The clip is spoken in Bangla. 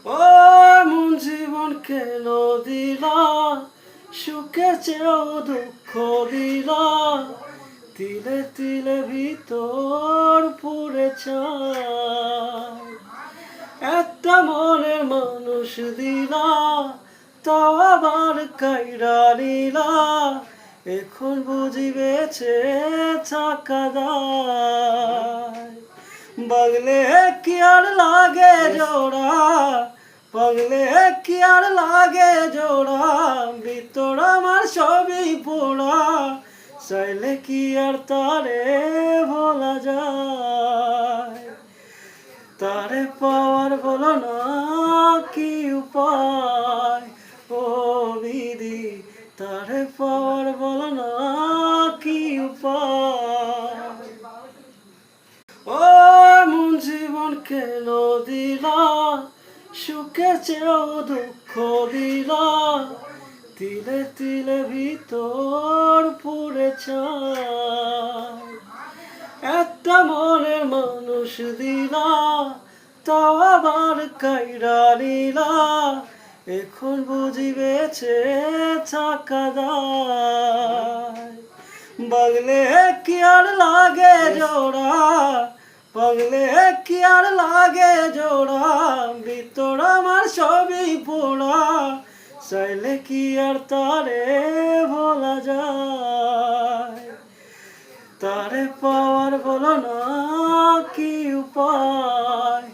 ও মন জীবন কেন দিলা, সুখে চেয়েও দুঃখ দিলা, তিলে তিলে ভিতর পুড়ে চায়। একটা মনের মানুষ দিলা, তাও আবার কাইরা নিলা, এখন বুঝি বেঁচে থাকা দায়। বাগলে কি আর লাগে জোড়া, পাগলে কি আর লাগে জোড়া, ভিতর আমার সবই পোড়া, চাইলে কি আর তারে ভোলা যায়। তারে পাওয়ার বলো না কি উপায়, ও বিধি তারে পাওয়ার বলো না কি উপায়। ও মন জীবন কেন দিলা, সুখে চেয়েও দুঃখ দিলা, তিলে তিলে ভিতর পুড়ে চায়। একটা মনের মানুষ দিলা, তাও আবার কাইরা নিলা, এখন বুঝি বেঁচে থাকা দায়। বাগলে কি আর লাগে জোড়া, পাগলে কি আর লাগে জোড়া, ভিতর আমার সবই পোড়া, চাইলে কি আর তারে ভোলা যায়। তারে পাওয়ার বলো না কি উপায়,